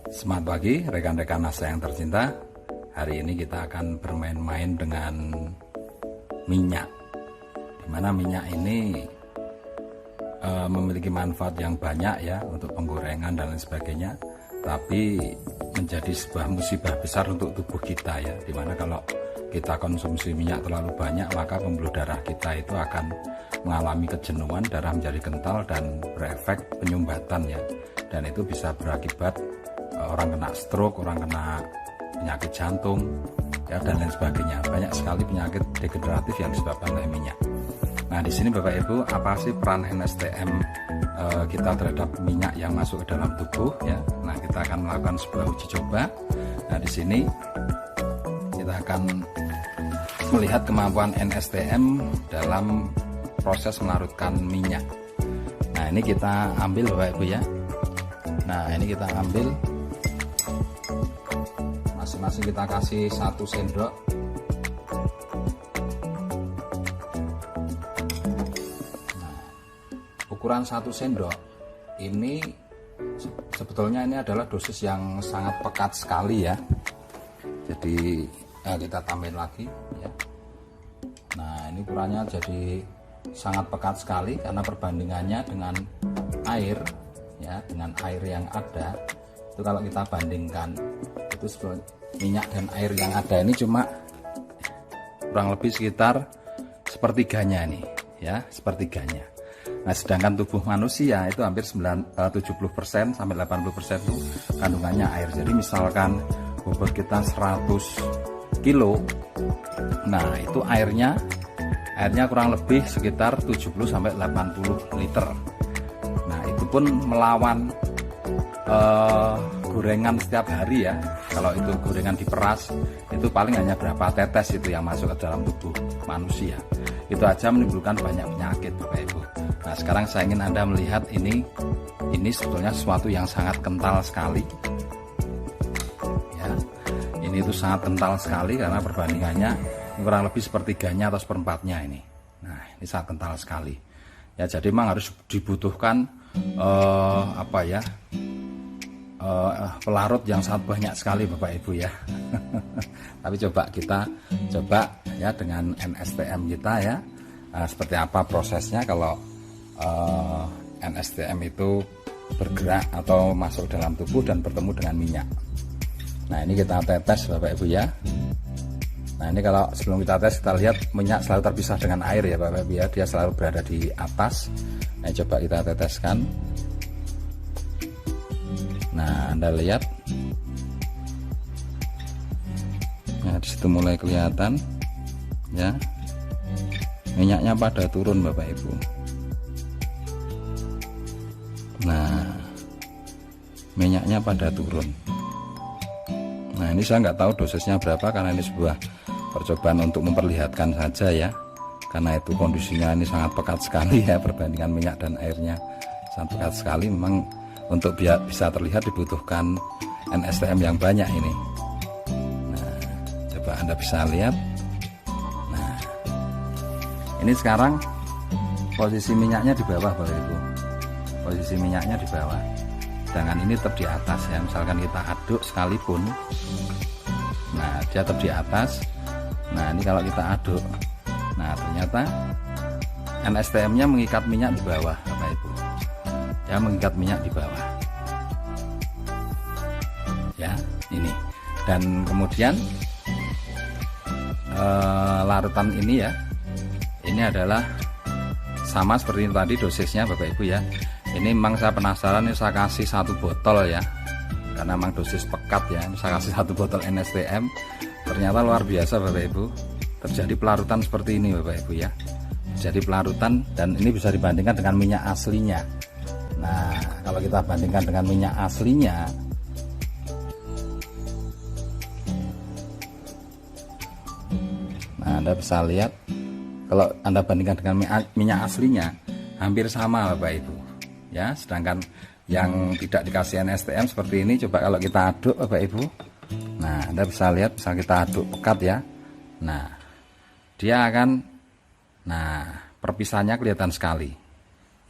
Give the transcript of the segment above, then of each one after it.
Selamat pagi rekan-rekan NASA yang tercinta. Hari ini kita akan bermain-main dengan minyak, dimana minyak ini memiliki manfaat yang banyak ya untuk penggorengan dan lain sebagainya, tapi menjadi sebuah musibah besar untuk tubuh kita ya, dimana kalau kita konsumsi minyak terlalu banyak maka pembuluh darah kita itu akan mengalami kejenuhan, darah menjadi kental dan berefek penyumbatan ya, dan itu bisa berakibat orang kena stroke, orang kena penyakit jantung ya, dan lain sebagainya. Banyak sekali penyakit degeneratif yang disebabkan oleh minyak. Nah, di sini Bapak Ibu, apa sih peran NSTM kita terhadap minyak yang masuk ke dalam tubuh ya? Nah, kita akan melakukan sebuah uji coba. Nah, di sini kita akan melihat kemampuan NSTM dalam proses melarutkan minyak. Nah, ini kita ambil Bapak Ibu ya. Nah, ini kita ambil, masing-masing kita kasih 1 sendok. Nah, ukuran 1 sendok ini sebetulnya ini adalah dosis yang sangat pekat sekali ya. Jadi kita tambahin lagi ya. Nah, ini ukurannya jadi sangat pekat sekali karena perbandingannya dengan air ya, dengan air yang ada itu kalau kita bandingkan itu minyak dan air yang ada ini cuma kurang lebih sekitar sepertiganya ini ya, sepertiganya. Nah, sedangkan tubuh manusia itu hampir 70% sampai 80% itu kandungannya air. Jadi misalkan bobot kita 100 kilo, nah itu airnya kurang lebih sekitar 70 sampai 80 liter. Nah, itu pun melawan gorengan setiap hari ya. Kalau itu gorengan diperas itu paling hanya berapa tetes itu yang masuk ke dalam tubuh manusia. Itu aja menimbulkan banyak penyakit Bapak Ibu. Nah, sekarang saya ingin Anda melihat ini sebetulnya sesuatu yang sangat kental sekali ya. Ini itu sangat kental sekali karena perbandingannya kurang lebih sepertiganya atau seperempatnya ini. Nah, ini sangat kental sekali ya. Jadi memang harus dibutuhkan pelarut yang sangat banyak sekali Bapak Ibu ya. Tapi kita coba ya dengan NSTM kita ya, seperti apa prosesnya kalau NSTM itu bergerak atau masuk dalam tubuh dan bertemu dengan minyak. Nah, ini kita tetes Bapak Ibu ya. Nah, ini kalau sebelum kita tes kita lihat minyak selalu terpisah dengan air ya Bapak Ibu ya, dia selalu berada di atas. Nah, coba kita teteskan. Nah, Anda lihat, nah disitu mulai kelihatan ya, minyaknya pada turun Bapak Ibu. Nah, minyaknya pada turun. Nah, ini saya nggak tahu dosisnya berapa karena ini sebuah percobaan untuk memperlihatkan saja ya, karena itu kondisinya ini sangat pekat sekali ya, perbandingan minyak dan airnya sangat pekat sekali. Memang untuk biar bisa terlihat dibutuhkan NSTM yang banyak ini. Nah, coba Anda bisa lihat. Nah, ini sekarang posisi minyaknya di bawah Bapak Ibu. Posisi minyaknya di bawah, sedangkan ini tetap di atas ya. Misalkan kita aduk sekalipun, nah dia tetap di atas. Nah, ini kalau kita aduk, nah ternyata NSTM-nya mengikat minyak di bawah Bapak Ibu ya, mengikat minyak di bawah ya, ini. Dan kemudian larutan ini ya, ini adalah sama seperti tadi dosisnya Bapak Ibu ya. Ini memang saya penasaran, ini saya kasih 1 botol ya, karena memang dosis pekat ya. Saya kasih 1 botol NSTM, ternyata luar biasa Bapak Ibu, terjadi pelarutan seperti ini Bapak Ibu ya. Jadi pelarutan, dan ini bisa dibandingkan dengan minyak aslinya. Nah, kalau kita bandingkan dengan minyak aslinya, nah Anda bisa lihat, kalau Anda bandingkan dengan minyak aslinya hampir sama Bapak Ibu ya. Sedangkan yang tidak dikasih NSTM seperti ini, coba kalau kita aduk Bapak Ibu, nah Anda bisa lihat, bisa kita aduk pekat ya. Nah, dia akan, nah perpisahannya kelihatan sekali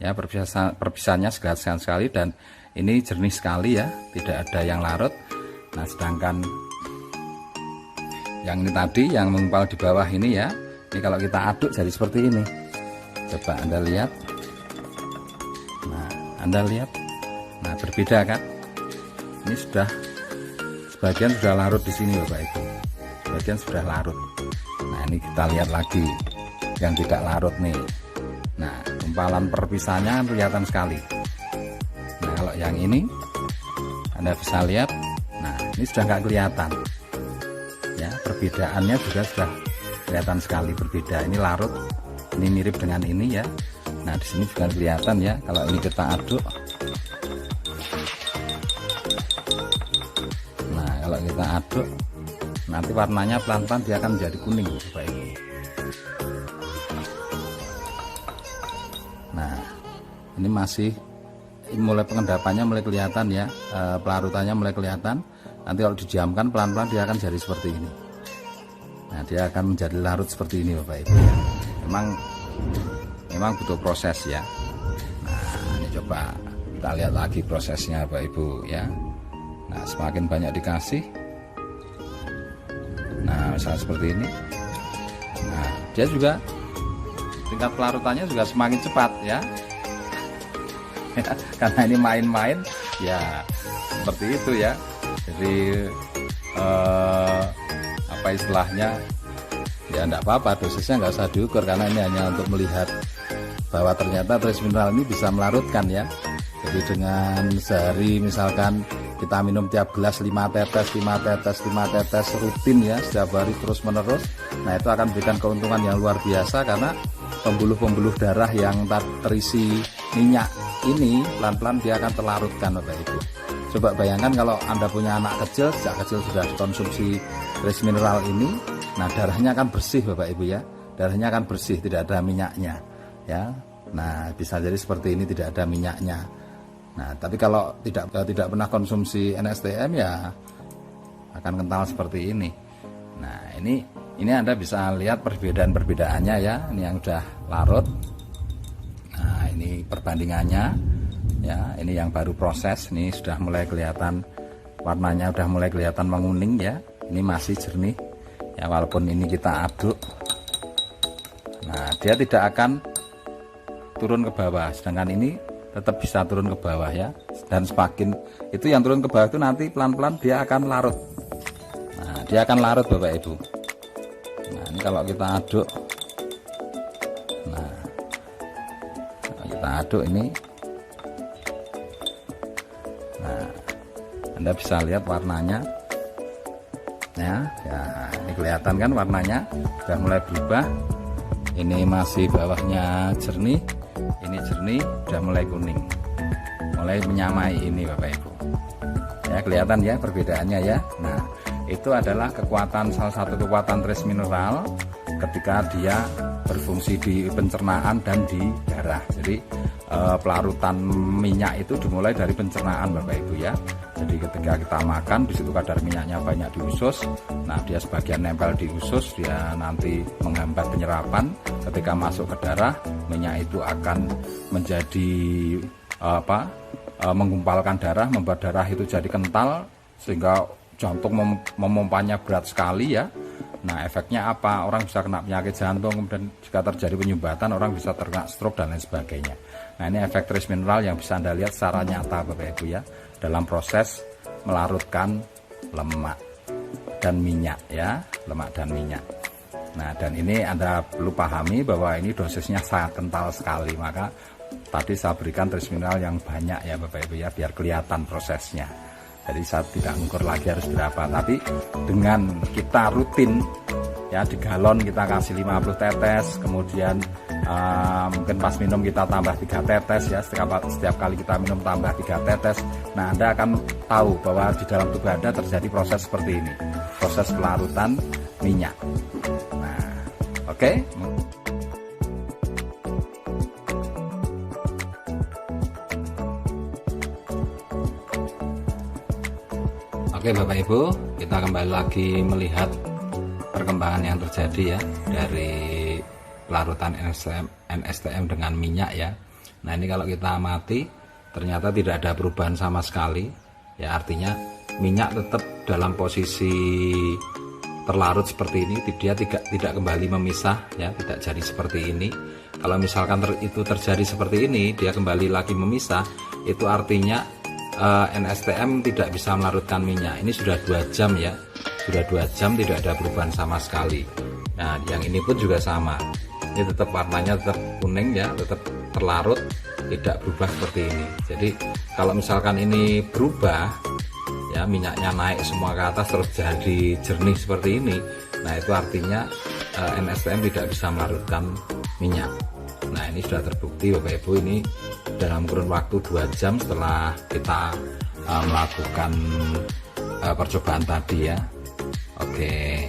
ya, perpisahannya kelihatan sekali, dan ini jernih sekali ya, tidak ada yang larut. Nah sedangkan yang ini tadi yang menggumpal di bawah ini ya, ini kalau kita aduk jadi seperti ini. Coba Anda lihat. Nah Anda lihat, nah berbeda kan? Ini sudah sebagian sudah larut di sini Bapak Ibu, sebagian sudah larut. Nah ini kita lihat lagi yang tidak larut nih. Nah gumpalan perpisahannya kelihatan sekali. Nah kalau yang ini Anda bisa lihat, nah ini sudah nggak kelihatan ya, perbedaannya juga sudah kelihatan sekali berbeda. Ini larut, ini mirip dengan ini ya. Nah di sini juga kelihatan ya, kalau ini kita aduk. Nah kalau kita aduk nanti warnanya pelan-pelan dia akan menjadi kuning Bapak Ibu. Nah ini masih mulai pengendapannya mulai kelihatan ya, pelarutannya mulai kelihatan. Nanti kalau didiamkan pelan-pelan dia akan jadi seperti ini. Nah dia akan menjadi larut seperti ini Bapak Ibu ya. Memang butuh proses ya. Nah ini coba kita lihat lagi prosesnya Bapak Ibu ya. Nah semakin banyak dikasih, nah misalnya seperti ini, nah dia juga tingkat pelarutannya juga semakin cepat ya. Karena ini main-main ya, seperti itu ya. Jadi apa istilahnya ya, enggak apa-apa, dosisnya nggak usah diukur karena ini hanya untuk melihat bahwa ternyata trace mineral ini bisa melarutkan ya. Jadi dengan sehari misalkan kita minum tiap gelas 5 tetes rutin ya, setiap hari terus menerus, nah itu akan memberikan keuntungan yang luar biasa karena pembuluh-pembuluh darah yang terisi minyak ini pelan-pelan dia akan terlarutkan Bapak Ibu. Coba bayangkan kalau Anda punya anak kecil, sejak kecil sudah konsumsi trace mineral ini, nah darahnya akan bersih Bapak Ibu ya, darahnya akan bersih, tidak ada minyaknya ya. Nah bisa jadi seperti ini, tidak ada minyaknya. Nah tapi kalau tidak pernah konsumsi NSTM ya akan kental seperti ini. Nah ini Anda bisa lihat perbedaan-perbedaannya ya. Ini yang udah larut, nah ini perbandingannya ya. Ini yang baru proses, ini sudah mulai kelihatan warnanya, udah mulai kelihatan menguning ya. Ini masih jernih ya, walaupun ini kita aduk. Nah dia tidak akan turun ke bawah, sedangkan ini tetap bisa turun ke bawah ya. Dan semakin itu yang turun ke bawah itu nanti pelan-pelan dia akan larut. Nah dia akan larut Bapak Ibu. Nah ini kalau kita aduk, nah kalau kita aduk ini, nah Anda bisa lihat warnanya ya, ini kelihatan kan warnanya sudah mulai berubah. Ini masih bawahnya jernih, ini jernih, udah mulai kuning, mulai menyamai ini Bapak Ibu ya, kelihatan ya perbedaannya ya. Nah itu adalah kekuatan, salah satu kekuatan trace mineral ketika dia berfungsi di pencernaan dan di darah. Jadi pelarutan minyak itu dimulai dari pencernaan Bapak Ibu ya. Jadi ketika kita makan, di situ kadar minyaknya banyak di usus. Nah dia sebagian nempel di usus, dia nanti menghambat penyerapan. Ketika masuk ke darah, minyak itu akan menjadi menggumpalkan darah, membuat darah itu jadi kental sehingga jantung memompanya berat sekali ya. Nah efeknya apa? Orang bisa kena penyakit jantung, kemudian jika terjadi penyumbatan orang bisa terkena stroke dan lain sebagainya. Nah ini efek trace mineral yang bisa Anda lihat secara nyata Bapak Ibu ya, dalam proses melarutkan lemak dan minyak ya, lemak dan minyak. Nah dan ini Anda perlu pahami bahwa ini dosisnya sangat kental sekali, maka tadi saya berikan trace mineral yang banyak ya Bapak Ibu ya, biar kelihatan prosesnya. Jadi saya tidak mengukur lagi harus berapa, tapi dengan kita rutin ya, di galon kita kasih 50 tetes, kemudian mungkin pas minum kita tambah 3 tetes ya, setiap kali kita minum tambah 3 tetes. Nah Anda akan tahu bahwa di dalam tubuh Anda terjadi proses seperti ini, proses pelarutan minyak. Nah oke. Oke Bapak Ibu, kita kembali lagi melihat perkembangan yang terjadi ya dari pelarutan NSTM dengan minyak ya. Nah ini kalau kita amati, ternyata tidak ada perubahan sama sekali. Ya, artinya minyak tetap dalam posisi terlarut seperti ini, dia tidak kembali memisah ya, tidak jadi seperti ini. Kalau misalkan itu terjadi seperti ini, dia kembali lagi memisah, itu artinya NSTM tidak bisa melarutkan minyak. Ini sudah 2 jam ya, sudah 2 jam tidak ada perubahan sama sekali. Nah, yang ini pun juga sama, ini tetap warnanya tetap kuning ya, tetap terlarut, tidak berubah seperti ini. Jadi kalau misalkan ini berubah ya, minyaknya naik semua ke atas terus jadi jernih seperti ini, nah itu artinya NSTM tidak bisa melarutkan minyak. Nah, ini sudah terbukti Bapak Ibu, ini dalam kurun waktu 2 jam setelah kita melakukan percobaan tadi ya. Oke.